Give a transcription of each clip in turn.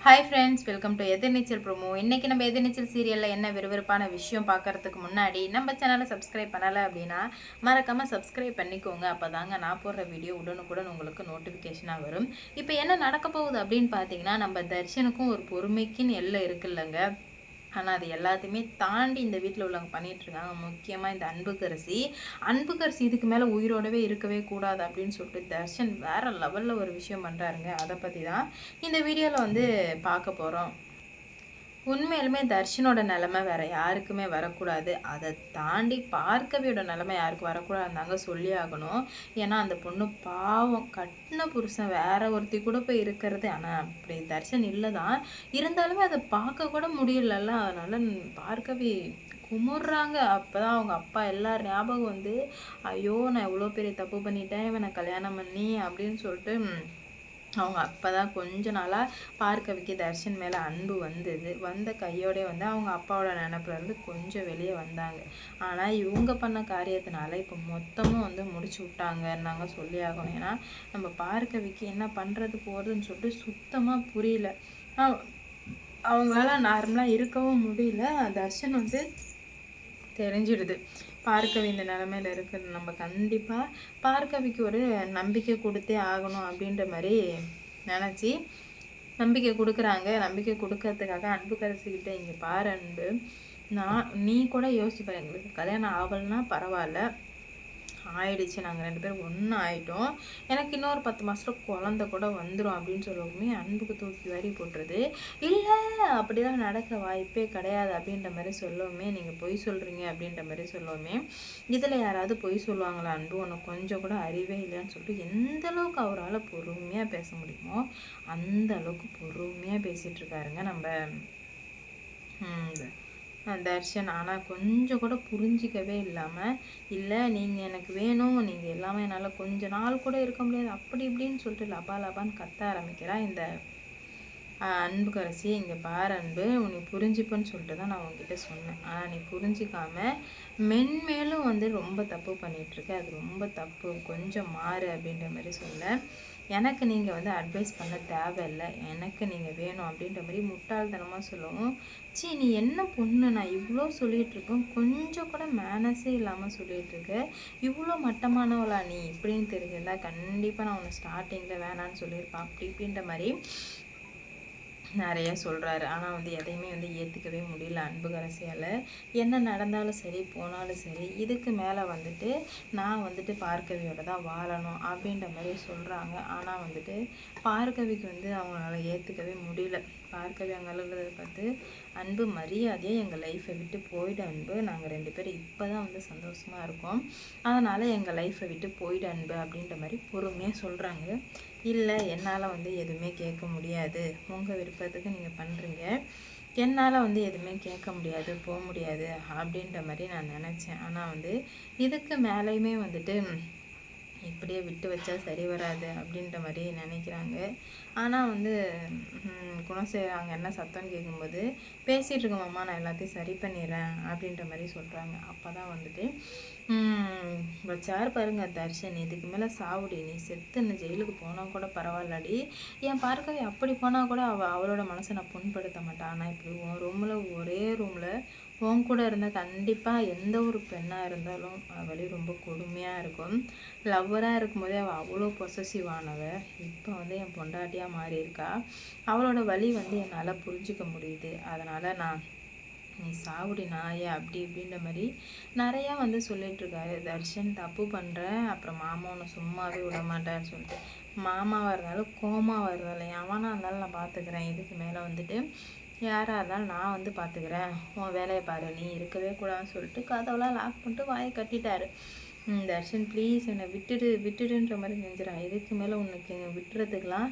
Hi friends, welcome to Ethirneechal promo. இன்றைக்கி நம்ம எதிர்நீச்சல் சீரியலில் என்ன விறுவிறுப்பான விஷயம் பார்க்குறதுக்கு முன்னாடி நம்ம சேனலை சப்ஸ்கிரைப் பண்ணலை அப்படின்னா மறக்காமல் சப்ஸ்கிரைப் பண்ணிக்கோங்க. அப்போ தாங்க நான் போடுற வீடியோ உடனுக்குடன் உங்களுக்கு நோட்டிஃபிகேஷனாக வரும். இப்போ என்ன நடக்க போகுது அப்படின்னு பார்த்தீங்கன்னா, நம்ம தர்ஷனுக்கும் ஒரு பொறுமைக்குன்னு எல்லை இருக்குல்லங்க. ஆனால் அது எல்லாத்தையுமே தாண்டி இந்த வீட்டில் உள்ளவங்க பண்ணிகிட்ருக்காங்க. முக்கியமாக இந்த அன்புக்கரசி இதுக்கு மேலே உயிரோடவே இருக்கவே கூடாது அப்படின்னு சொல்லிட்டு தர்ஷன் வேறு லெவலில் ஒரு விஷயம் பண்ணுறாருங்க. அதை பற்றி தான் இந்த வீடியோவில் வந்து பார்க்க போகிறோம். உண்மையிலுமே தர்ஷனோட நிலைமை வேறு யாருக்குமே வரக்கூடாது. அதை தாண்டி பார்க்கவியோட நிலைமை யாருக்கு வரக்கூடாதுனாங்க சொல்லி ஆகணும். ஏன்னா அந்த பொண்ணு பாவம், கட்டின புருஷன் வேற ஒருத்தி கூட போய் இருக்கிறது. ஆனால் அப்படி தர்ஷன் இல்லை தான், இருந்தாலுமே அதை பார்க்க கூட முடியலல்ல. அதனால் பார்க்கவி குமுறுறாங்க. அப்போ தான் அவங்க அப்பா எல்லார் ஞாபகம் வந்து, ஐயோ நான் எவ்வளோ பெரிய தப்பு பண்ணிட்டேன் இவனை கல்யாணம் பண்ணி அப்படின்னு சொல்லிட்டு அவங்க அப்போ தான் கொஞ்ச நாளாக பார்க்கவிக்கு தர்ஷன் மேலே அன்பு வந்தது. வந்த கையோடே வந்து அவங்க அப்பாவோட நினப்புலேருந்து கொஞ்சம் வெளியே வந்தாங்க. ஆனால் இவங்க பண்ண காரியத்தினால இப்போ மொத்தமும் வந்து முடிச்சு விட்டாங்கன்னாங்க சொல்லி ஆகணும். ஏன்னா நம்ம பார்க்கவிக்கு என்ன பண்ணுறது போகிறதுன்னு சொல்லிட்டு சுத்தமாக புரியல. அவங்களால நார்மலாக இருக்கவும் முடியல. தர்ஷன் வந்து தெரிஞ்சிடுது பார்க்கவி இந்த நிலமையில இருக்குது. நம்ம கண்டிப்பாக பார்க்கவிக்கு ஒரு நம்பிக்கை கொடுத்தே ஆகணும் அப்படின்ற மாதிரி நினச்சி நம்பிக்கை கொடுக்குறாங்க. நம்பிக்கை கொடுக்கறதுக்காக அன்புக்கரசிக்கிட்ட இங்கே பாரு அன்பு, நீ கூட யோசிப்பார், எங்களுக்கு கல்யாணம் ஆகலைன்னா பரவாயில்ல, ஆயிடுச்சு, நாங்கள் 2 பேரும் ஒன்று ஆகிட்டோம், எனக்கு இன்னொரு 10 மாதத்துல குழந்தை கூட வந்துடும் அப்படின்னு சொல்லவுமே அன்புக்கு தூக்கி வரி போட்டுருது. இல்லை அப்படிலாம் நடக்க வாய்ப்பே கிடையாது அப்படின்ற மாதிரி சொல்லவுமே, நீங்கள் பொய் சொல்கிறீங்க அப்படின்ற மாதிரி சொல்லவுமே, இதில் யாராவது பொய் சொல்லுவாங்களா அன்பு, உனக்கு கொஞ்சம் கூட அறிவே இல்லைன்னு சொல்லிட்டு எந்த அளவுக்கு அவரால் பொறுமையாக பேச முடியுமோ அந்த அளவுக்கு பொறுமையாக பேசிகிட்டு இருக்காருங்க நம்ம தர்ஷன். ஆனால் கொஞ்சம் கூட புரிஞ்சிக்கவே இல்லாமல், இல்லை நீங்கள் எனக்கு வேணும், நீங்கள் எல்லாமே என்னால் கொஞ்ச நாள் கூட இருக்க முடியாது அப்படி இப்படின்னு சொல்லிட்டு லபா லபான்னு கத்த ஆரம்பிக்கிறா இந்த அன்புக்கரசி. இங்கே பாரு அன்பு, நீ புரிஞ்சுப்பன்னு சொல்லிட்டு தான் நான் உங்ககிட்ட சொன்னேன். ஆனால் நீ புரிஞ்சிக்காமல் மென்மேலும் வந்து ரொம்ப தப்பு பண்ணிகிட்ருக்க, அது ரொம்ப தப்பு, கொஞ்சம் மாறு அப்படின்ற மாதிரி சொல்ல, எனக்கு நீங்கள் வந்து அட்வைஸ் பண்ண தேவையில்லை, எனக்கு நீங்கள் வேணும் அப்படின்ற மாதிரி முட்டாள்தனமாக சொல்லவும், நீ என்ன பொண்ணு, நான் இவ்வளோ சொல்லிகிட்ருக்கேன், கொஞ்சம் கூட மேனஸே இல்லாமல் சொல்லிகிட்ருக்க, இவ்வளோ மட்டமானவளா நீ இப்படின்னு தெரிஞ்சிருந்தா கண்டிப்பாக நான் உன்னை ஸ்டார்டிங்கில் வேணான்னு சொல்லியிருப்பேன் அப்படி இப்படின்ற மாதிரி நிறைய சொல்கிறாரு. ஆனால் வந்து எதையுமே வந்து ஏற்றுக்கவே முடியல அன்புக்கரசியால். என்ன நடந்தாலும் சரி போனாலும் சரி இதுக்கு மேலே வந்துட்டு நான் வந்துட்டு பார்க்கவியோட தான் வாழணும் அப்படின்ற மாதிரி சொல்கிறாங்க. ஆனால் வந்துட்டு பார்க்கவிக்கு வந்து அவங்களால ஏற்றுக்கவே முடியல. பார்க்கவி அங்கே அழுகிறத பார்த்து, அன்பு மரியாதையாக எங்கள் லைஃப்பை விட்டு போயிடு அன்பு, நாங்கள் 2 பேரும் இப்போ தான் வந்து சந்தோஷமாக இருக்கோம், அதனால் எங்கள் லைஃப்பை விட்டு போயிடு அன்பு அப்படின்ற மாதிரி பொறுமையாக சொல்கிறாங்க. இல்லை என்னால் வந்து எதுவுமே கேட்க முடியாது, உங்கள் விருப்பத்துக்கு நீங்கள் பண்ணுறீங்க, என்னால் வந்து எதுவுமே கேட்க முடியாது போக முடியாது அப்படின்ற மாதிரி நான் நினச்சேன். ஆனால் வந்து இதுக்கு மேலேயுமே வந்துட்டு இப்படியே விட்டு வச்சா சரி வராது அப்படின்ற மாதிரி நினைக்கிறாங்க. ஆனால் வந்து குணசேகர் என்ன சத்தம்னு கேட்கும்போது, பேசிகிட்டு இருக்கோம்மா நான் எல்லாத்தையும் சரி பண்ணிடுறேன் அப்படின்ற மாதிரி சொல்கிறாங்க. அப்போ தான் வந்துட்டு வச்சார் பாருங்க தர்ஷன், இதுக்கு மேலே சாவுடி, நீ செத்துன்னு ஜெயிலுக்கு போனால் கூட பரவாயில்லடி, என் பார்க்கவே அப்படி போனால் கூட அவளோட மனசை நான் புண்படுத்த மாட்டேன். ஆனால் இப்படி உன் ரூமில் ஒரே ரூமில் உன் கூட இருந்தால் கண்டிப்பாக எந்த ஒரு பெண்ணாக இருந்தாலும் வழி ரொம்ப கொடுமையாக இருக்கும். லவ்வராக இருக்கும்போதே அவள் அவ்வளோ பொசசிவானவ, இப்போ வந்து என் பொண்டாட்டியாக மாறி இருக்கா, அவளோட வழி வந்து என்னால் புரிஞ்சிக்க முடியுது. அதனால் நீ சாவுடி நாயே அப்படி இப்படின்ற மாதிரி நிறையா வந்து சொல்லிகிட்ருக்காரு தர்ஷன். தப்பு பண்ணுறேன், அப்புறம் மாமா உன்னை சும்மாவே விட மாட்டேன்னு சொல்லிட்டு, மாமாவாக இருந்தாலும் கோமாவாக இருந்தாலும் எவனாக இருந்தாலும் நான் பார்த்துக்கிறேன், இதுக்கு மேலே வந்துட்டு யாராக இருந்தாலும் நான் வந்து பார்த்துக்கிறேன், உன் வேலையை பாரு, நீ இருக்கவே கூடாதுன்னு சொல்லிட்டு கதவெல்லாம் லாக் பண்ணிட்டு வாயை கட்டிட்டாரு. தர்ஷன் ப்ளீஸ் என்னை விட்டுடுன்ற மாதிரி செஞ்சிடா, இதுக்கு மேலே உனக்கு விட்டுறதுக்கெலாம்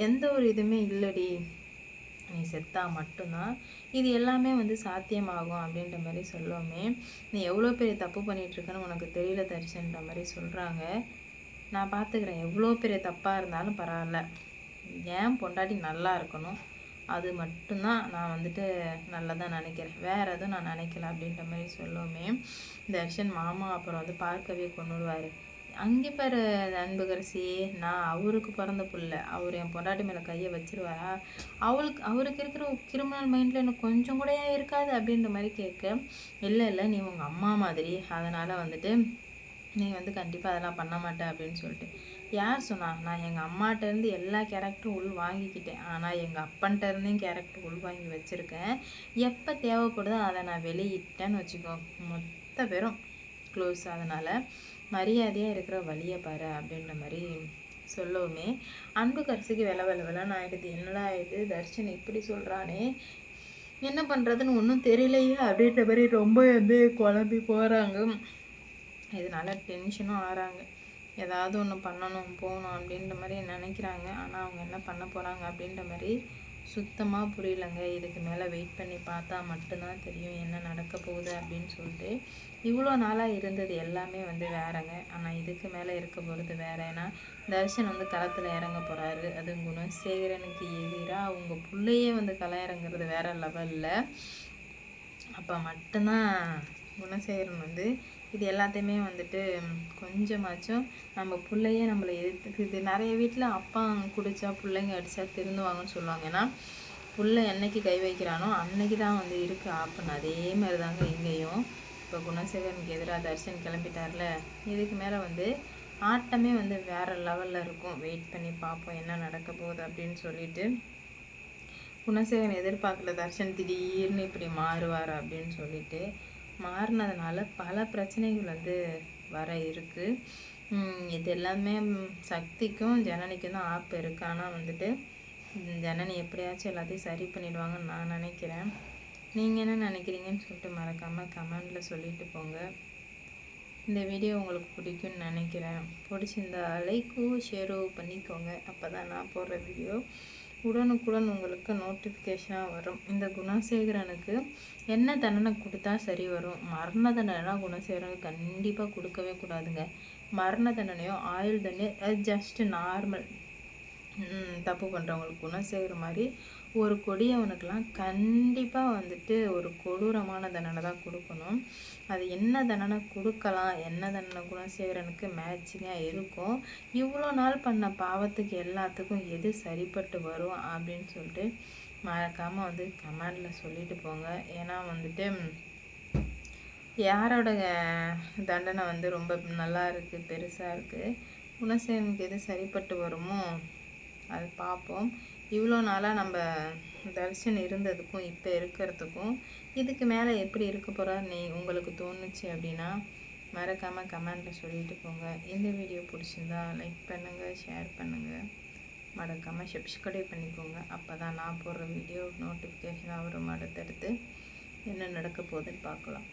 எந்த ஒரு இதுவுமே இல்லடி, நீ செத்தா மட்டும்தான் இது எல்லாமே வந்து சாத்தியமாகும் அப்படின்ற மாதிரி சொல்லுவோமே, நீ எவ்வளோ பெரிய தப்பு பண்ணிகிட்ருக்கன்னு உனக்கு தெரியல தர்ஷன்ற மாதிரி சொல்கிறாங்க. நான் பார்த்துக்கிறேன், எவ்வளோ பெரிய தப்பாக இருந்தாலும் பரவாயில்ல, ஏன் பொண்டாட்டி நல்லா இருக்கணும், அது மட்டும்தான் நான் வந்துட்டு நல்லதாக நினைக்கிறேன், வேறு எதுவும் நான் நினைக்கல அப்படின்ற மாதிரி சொல்லுவோமே, தர்ஷன் மாமா அப்புறம் வந்து பார்க்கவே கொண்டுடுவார். அங்கே பாரு அன்புக்கரசி, நான் அவருக்கு பிறந்த புள்ள, அவர் என் பொண்டாட்டி மேலே கையை வச்சிருவாரா? அவருக்கு இருக்கிற கிரிமினல் மைண்டில் எனக்கு கொஞ்சம் கூட இருக்காது அப்படின்ற மாதிரி கேட்க, இல்லை இல்லை நீ உங்கள் அம்மா மாதிரி, அதனால் வந்துட்டு நீ வந்து கண்டிப்பாக அதெல்லாம் பண்ண மாட்டேன் அப்படின்னு சொல்லிட்டு. யார் சொன்னா? நான் எங்கள் அம்மாட்டேருந்து எல்லா கேரக்டரும் உள் வாங்கிக்கிட்டேன், ஆனால் எங்கள் அப்பன்ட்ட இருந்தையும் கேரக்டர் உள் வாங்கி வச்சுருக்கேன். எப்போ தேவைப்படுதோ அதை நான் வெளியிட்டேன்னு வச்சுக்கோ, மொத்த பேரும் க்ளோஸ். அதனால் மரியாதையாக இருக்கிற வழியை பாரு அப்படின்ற மாதிரி சொல்லவுமே அன்புக்கரசிக்கு வெள்ளன்னு ஆகிடுது. என்னடா ஆகிடுது, தர்ஷன் இப்படி சொல்கிறானே, என்ன பண்ணுறதுன்னு ஒன்றும் தெரியலையே அப்படின்ற மாதிரி ரொம்ப வந்து குழம்பி போகிறாங்க. இதனால டென்ஷனும் ஆகிறாங்க. ஏதாவது ஒன்று பண்ணணும் போகணும் அப்படின்ற மாதிரி நினைக்கிறாங்க. ஆனால் அவங்க என்ன பண்ண போகிறாங்க அப்படின்ற மாதிரி சுத்தமாக புரியலைங்க. இதுக்கு மேலே வெயிட் பண்ணி பார்த்தா மட்டும்தான் தெரியும் என்ன நடக்க போகுது அப்படின்னு சொல்லிட்டு. இவ்வளோ நாளாக இருந்தது எல்லாமே வந்து வேறங்க, ஆனால் இதுக்கு மேலே இருக்க போகிறது வேற. ஏன்னா தர்ஷன் வந்து களத்தில் இறங்க போகிறாரு, அது குணசேகரனுக்கு எதிராக அவங்க பிள்ளையே வந்து களை இறங்குறது வேற லெவலில். அப்போ மட்டும்தான் குணசேகரன் வந்து இது எல்லாத்தையுமே வந்துட்டு கொஞ்சமாச்சும் நம்ம பிள்ளையே நம்மளை எதிர்த்துக்குது. நிறைய வீட்டில் அப்பா குடித்தா பிள்ளைங்க அடித்தா திருந்துவாங்கன்னு சொல்லுவாங்க. ஏன்னா புள்ள என்னைக்கு கை வைக்கிறானோ அன்னைக்கு தான் வந்து இருக்குது ஆப்புன்னு. அதே மாதிரி தாங்க இங்கேயும். இப்போ குணசேகரனுக்கு எதிராக தர்ஷன் கிளம்பிட்டார்ல, இதுக்கு மேலே வந்து ஆட்டமே வந்து வேறு லெவலில் இருக்கும். வெயிட் பண்ணி பார்ப்போம் என்ன நடக்க போகுது அப்படின்னு சொல்லிட்டு. குணசேகரன் எதிர்பார்க்கல தர்ஷன் திடீர்னு இப்படி மாறுவார் அப்படின்னு சொல்லிட்டு. மாறினதுனால பல பிரச்சனைகள் வந்து வர இருக்குது. இது எல்லாமே சக்திக்கும் ஜனனிக்கும் தான் ஆப்பு இருக்குது. ஆனால் வந்துட்டு ஜனனி எப்படியாச்சும் எல்லாத்தையும் சரி பண்ணிடுவாங்கன்னு நான் நினைக்கிறேன். நீங்கள் என்ன நினைக்கிறீங்கன்னு சொல்லிட்டு மறக்காமல் கமெண்டில் சொல்லிட்டு போங்க. இந்த வீடியோ உங்களுக்கு பிடிக்கும்னு நினைக்கிறேன். பிடிச்சிருந்தா லைக்கோ ஷேரோ பண்ணிக்கோங்க. அப்போ தான் நான் போடுற வீடியோ உடனுக்குடன் உங்களுக்கு நோட்டிஃபிகேஷனாக வரும். இந்த குணசேகரனுக்கு என்ன தண்டனை கொடுத்தா சரி வரும்? மரண தண்டனை குணசேகரனுக்கு கண்டிப்பாக கொடுக்கவே கூடாதுங்க. மரண தண்டனையோ ஆயுள் தண்டனையோ ஜஸ்ட் நார்மல். தப்பு பண்ணுறவங்களுக்கு குணசேகர மாதிரி ஒரு கொடியவனுக்கெல்லாம் கண்டிப்பாக வந்துட்டு ஒரு கொடூரமான தண்டனை தான் கொடுக்கணும். அது என்ன தண்டனை கொடுக்கலாம், என்ன தண்டனை குணசேகரனுக்கு மேட்சிங்காக இருக்கும், இவ்வளோ நாள் பண்ண பாவத்துக்கு எல்லாத்துக்கும் எது சரிப்பட்டு வரும் அப்படின்னு சொல்லிட்டு மறக்காமல் வந்து கமெண்டில் சொல்லிட்டு போங்க. ஏன்னா வந்துட்டு யாரோட தண்டனை வந்து ரொம்ப நல்லா இருக்குது, பெருசாக இருக்குது, குணசேகரனுக்கு எது சரிப்பட்டு வருமோ அது பார்ப்போம். இவ்வளோ நாளாக நம்ம தர்ஷன் இருந்ததுக்கும் இப்போ இருக்கிறதுக்கும் இதுக்கு மேலே எப்படி இருக்க போகிறா உங்களுக்கு தோணுச்சு அப்படின்னா மறக்காமல் கமெண்டில் சொல்லிட்டு போங்க. இந்த வீடியோ பிடிச்சிருந்தா லைக் பண்ணுங்கள், ஷேர் பண்ணுங்கள், மறக்காமல் சப்ஸ்கிரைப் பண்ணிக்கோங்க. அப்போ தான் நான் போடுற வீடியோ நோட்டிஃபிகேஷனாக வரும். அடுத்தடுத்து என்ன நடக்க போகுதுன்னு பார்க்கலாம்.